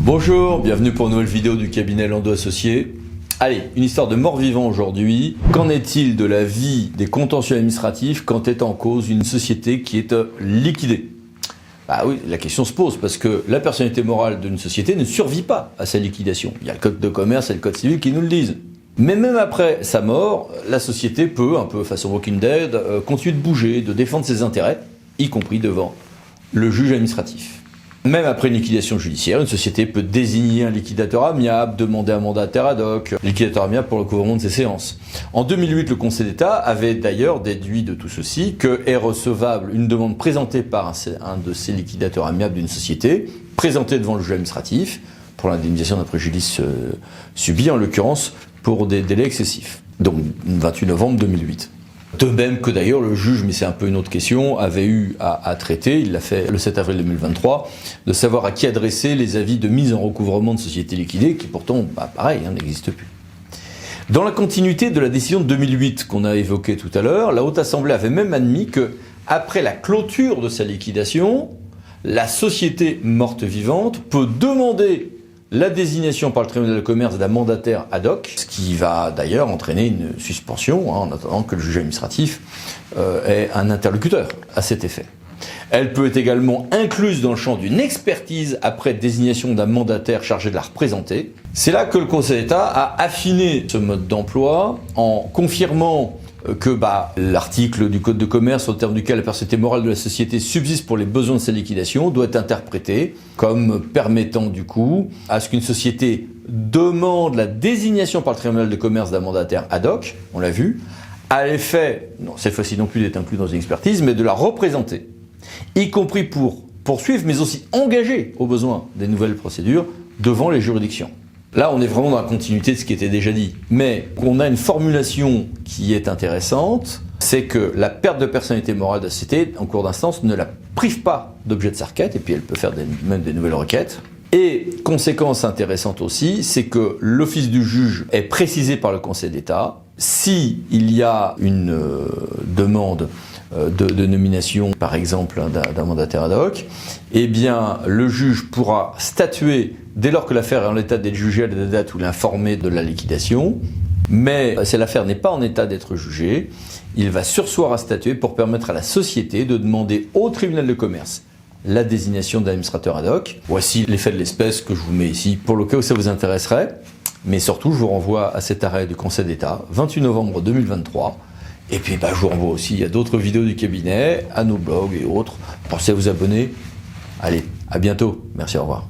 Bonjour, bienvenue pour une nouvelle vidéo du cabinet Landau Associés. Allez, une histoire de mort-vivant aujourd'hui. Qu'en est-il de la vie des contentieux administratifs quand est en cause une société qui est liquidée? Ah oui, la question se pose parce que la personnalité morale d'une société ne survit pas à sa liquidation. Il y a le code de commerce et le code civil qui nous le disent. Mais même après sa mort, la société peut, un peu façon Walking Dead, continuer de bouger, de défendre ses intérêts, y compris devant le juge administratif. Même après une liquidation judiciaire, une société peut désigner un liquidateur amiable, demander un mandataire ad hoc, liquidateur amiable pour le recouvrement de ses séances. En 2008, le Conseil d'État avait d'ailleurs déduit de tout ceci que est recevable une demande présentée par un de ces liquidateurs amiables d'une société, présentée devant le juge administratif, pour l'indemnisation d'un préjudice subi, en l'occurrence pour des délais excessifs. Donc, 28 novembre 2008. De même que d'ailleurs le juge, mais c'est un peu une autre question, avait eu à traiter, il l'a fait le 7 avril 2023, de savoir à qui adresser les avis de mise en recouvrement de sociétés liquidées, qui pourtant, pareil, n'existent plus. Dans la continuité de la décision de 2008 qu'on a évoquée tout à l'heure, la Haute Assemblée avait même admis que, après la clôture de sa liquidation, la société morte-vivante peut demander la désignation par le tribunal de commerce d'un mandataire ad hoc, ce qui va d'ailleurs entraîner une suspension, en attendant que le juge administratif ait un interlocuteur à cet effet. Elle peut être également incluse dans le champ d'une expertise après désignation d'un mandataire chargé de la représenter. C'est là que le Conseil d'État a affiné ce mode d'emploi en confirmant que l'article du Code de commerce au terme duquel la personnalité morale de la société subsiste pour les besoins de sa liquidation doit être interprété comme permettant du coup à ce qu'une société demande la désignation par le tribunal de commerce d'un mandataire ad hoc, on l'a vu, à l'effet, non, cette fois-ci non plus d'être inclus dans une expertise, mais de la représenter, y compris pour poursuivre, mais aussi engager au besoin des nouvelles procédures devant les juridictions. Là, on est vraiment dans la continuité de ce qui était déjà dit. Mais on a une formulation qui est intéressante, c'est que la perte de personnalité morale de la société, en cours d'instance, ne la prive pas d'objet de sa requête, et puis elle peut faire même des nouvelles requêtes. Et conséquence intéressante aussi, c'est que l'office du juge est précisé par le Conseil d'État. Si il y a une demande de nomination, par exemple, d'un mandataire ad hoc, eh bien, le juge pourra statuer dès lors que l'affaire est en état d'être jugée à la date où il est informé de la liquidation. Mais si l'affaire n'est pas en état d'être jugée, il va surseoir à statuer pour permettre à la société de demander au tribunal de commerce la désignation d'un administrateur ad hoc. Voici l'effet de l'espèce que je vous mets ici pour le cas où ça vous intéresserait. Mais surtout, je vous renvoie à cet arrêt du Conseil d'État, 28 novembre 2023. Et puis, je vous renvoie aussi à d'autres vidéos du cabinet, à nos blogs et autres. Pensez à vous abonner. Allez, à bientôt. Merci, au revoir.